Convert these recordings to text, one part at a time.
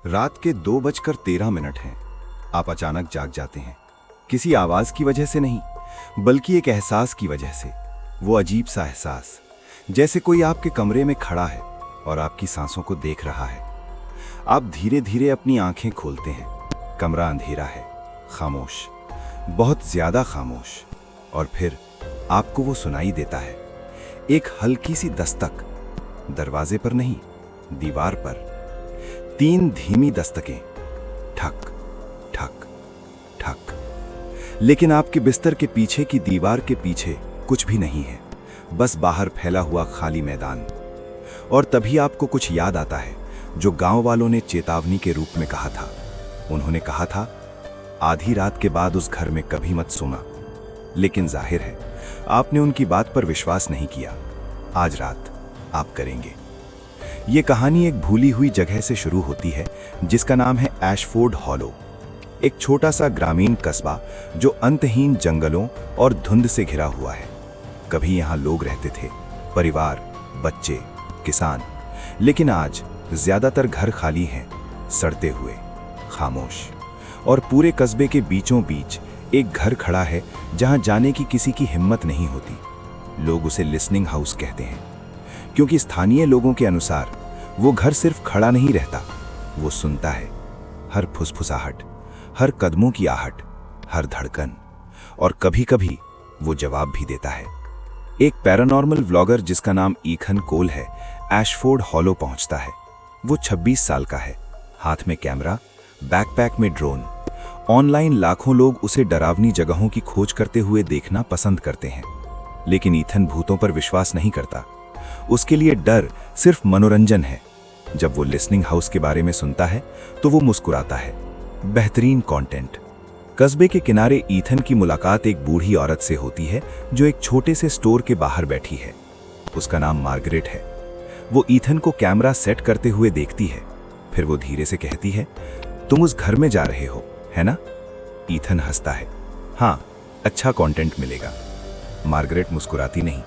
रात के 2:13 हैं। आप अचानक जाग जाते हैं, किसी आवाज की वजह से नहीं, बल्कि एक एहसास की वजह से। वो अजीब सा एहसास, जैसे कोई आपके कमरे में खड़ा है और आपकी सांसों को देख रहा है। आप धीरे धीरे अपनी आंखें खोलते हैं। कमरा अंधेरा है, खामोश, बहुत ज्यादा खामोश। और फिर आपको वो सुनाई देता है, एक हल्की सी दस्तक, दरवाजे पर नहीं, दीवार पर। 3 धीमी दस्तकें, ठक ठक ठक। लेकिन आपके बिस्तर के पीछे की दीवार के पीछे कुछ भी नहीं है, बस बाहर फैला हुआ खाली मैदान। और तभी आपको कुछ याद आता है जो गांव वालों ने चेतावनी के रूप में कहा था। उन्होंने कहा था, आधी रात के बाद उस घर में कभी मत सोना। लेकिन जाहिर है आपने उनकी बात पर विश्वास नहीं किया। आज रात आप करेंगे। ये कहानी एक भूली हुई जगह से शुरू होती है जिसका नाम है एशफोर्ड हॉलो। एक छोटा सा ग्रामीण कस्बा जो अंतहीन जंगलों और धुंध से घिरा हुआ है। कभी यहाँ लोग रहते थे, परिवार, बच्चे, किसान। लेकिन आज ज्यादातर घर खाली हैं, सड़ते हुए, खामोश। और पूरे कस्बे के बीचों बीच एक घर खड़ा है जहां जाने की किसी की हिम्मत नहीं होती। लोग उसे लिसनिंग हाउस कहते हैं, क्योंकि स्थानीय लोगों के अनुसार वो घर सिर्फ खड़ा नहीं रहता, वो सुनता है हर फुसफुसाहट, हर कदमों की आहट, हर धड़कन। और कभी कभी वो जवाब भी देता है। एक पैरानॉर्मल व्लॉगर जिसका नाम ईथन कोल है, एशफोर्ड हॉलो पहुंचता है। वो 26 साल का है, हाथ में कैमरा, बैकपैक में ड्रोन। ऑनलाइन लाखों लोग उसे डरावनी जगहों की खोज करते हुए देखना पसंद करते हैं। लेकिन ईथन भूतों पर विश्वास नहीं करता। उसके लिए डर सिर्फ मनोरंजन है। जब वो लिसनिंग हाउस के बारे में सुनता है तो वो मुस्कुराता है। बेहतरीन कंटेंट। कस्बे के किनारे ईथन की मुलाकात एक बूढ़ी औरत से होती है जो एक छोटे से स्टोर के बाहर बैठी है। उसका नाम मार्गरेट है। वो ईथन को कैमरा सेट करते हुए देखती है, फिर वो धीरे से कहती है, तुम उस घर में जा रहे हो, है ना? ईथन हंसता है, हाँ, अच्छा कंटेंट मिलेगा। मार्गरेट मुस्कुराती नहीं,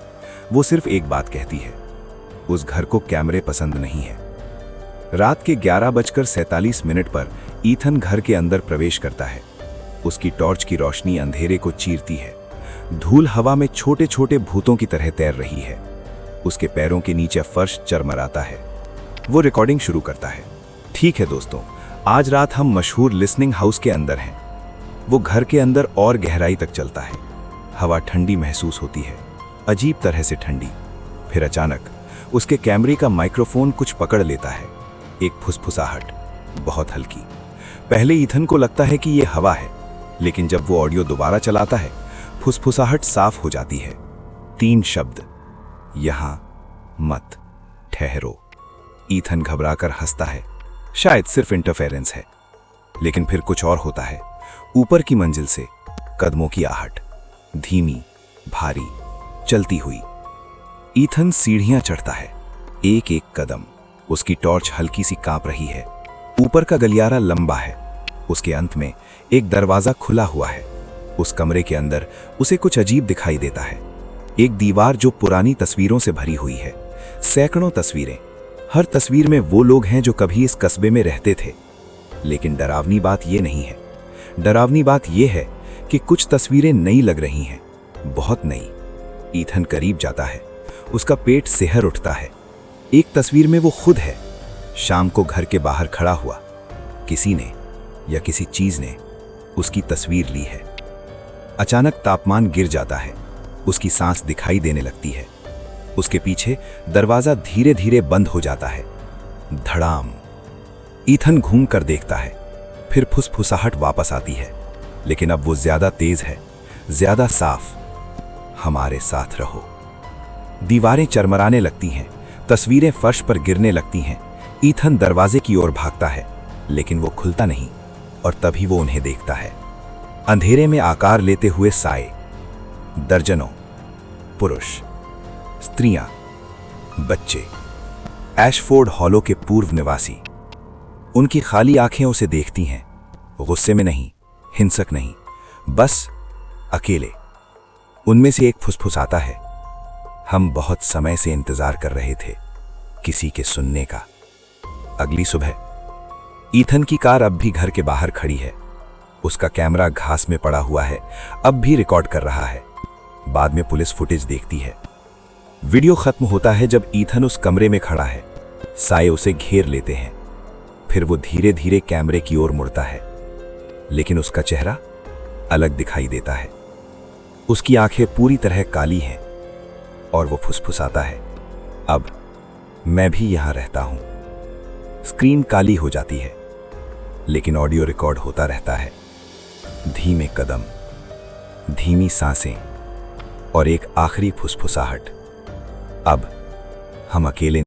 वो सिर्फ एक बात कहती है, उस घर को कैमरे पसंद नहीं है। रात के 11:47 पर ईथन घर के अंदर प्रवेश करता है। उसकी टॉर्च की रोशनी अंधेरे को चीरती है। धूल हवा में छोटे छोटे भूतों की तरह तैर रही है। उसके पैरों के नीचे फर्श चरमराता है। वो रिकॉर्डिंग शुरू करता है। ठीक है दोस्तों, आज रात हम मशहूर लिसनिंग हाउस के अंदर हैं। वो घर के अंदर और गहराई तक चलता है। हवा ठंडी महसूस होती है, अजीब तरह से ठंडी। फिर अचानक उसके कैमरे का माइक्रोफोन कुछ पकड़ लेता है। एक फुसफुसाहट, बहुत हल्की। पहले ईथन को लगता है कि यह हवा है, लेकिन जब वो ऑडियो दोबारा चलाता है, फुसफुसाहट साफ हो जाती है। 3 शब्द, यहां मत, ठहरो। ईथन घबराकर हंसता है, शायद सिर्फ इंटरफेरेंस है। लेकिन फिर कुछ और होता है। ऊपर की मंजिल से कदमों की आहट, धीमी, भारी, चलती हुई। ईथन सीढ़ियां चढ़ता है, एक एक कदम। उसकी टॉर्च हल्की सी कांप रही है। ऊपर का गलियारा लंबा है। उसके अंत में एक दरवाजा खुला हुआ है। उस कमरे के अंदर उसे कुछ अजीब दिखाई देता है। एक दीवार जो पुरानी तस्वीरों से भरी हुई है, सैकड़ों तस्वीरें। हर तस्वीर में वो लोग हैं जो कभी इस कस्बे में रहते थे। लेकिन डरावनी बात ये नहीं है। डरावनी बात ये है कि कुछ तस्वीरें नई लग रही हैं, बहुत नई। ईथन करीब जाता है, उसका पेट सिहर उठता है। एक तस्वीर में वो खुद है, शाम को घर के बाहर खड़ा हुआ। किसी ने या किसी चीज ने उसकी तस्वीर ली है। अचानक तापमान गिर जाता है, उसकी सांस दिखाई देने लगती है। उसके पीछे दरवाजा धीरे धीरे बंद हो जाता है। धड़ाम। ईथन घूम कर देखता है, फिर फुसफुसाहट वापस आती है, लेकिन अब वो ज्यादा तेज है, ज्यादा साफ। हमारे साथ रहो। दीवारें चरमराने लगती हैं, तस्वीरें फर्श पर गिरने लगती हैं। ईथन दरवाजे की ओर भागता है, लेकिन वो खुलता नहीं। और तभी वो उन्हें देखता है, अंधेरे में आकार लेते हुए साए। दर्जनों पुरुष, स्त्रियां, बच्चे। एशफोर्ड हॉलो के पूर्व निवासी। उनकी खाली आंखें उसे देखती हैं, गुस्से में नहीं, हिंसक नहीं, बस अकेले। उनमें से एक फुसफुसाता है, हम बहुत समय से इंतजार कर रहे थे किसी के सुनने का। अगली सुबह ईथन की कार अब भी घर के बाहर खड़ी है। उसका कैमरा घास में पड़ा हुआ है, अब भी रिकॉर्ड कर रहा है। बाद में पुलिस फुटेज देखती है। वीडियो खत्म होता है जब ईथन उस कमरे में खड़ा है। साए उसे घेर लेते हैं। फिर वो धीरे धीरे कैमरे की ओर मुड़ता है, लेकिन उसका चेहरा अलग दिखाई देता है। उसकी आंखें पूरी तरह काली हैं और वो फुसफुसाता है, अब मैं भी यहां रहता हूं। स्क्रीन काली हो जाती है, लेकिन ऑडियो रिकॉर्ड होता रहता है। धीमे कदम, धीमी सांसें और एक आखिरी फुसफुसाहट, अब हम अकेले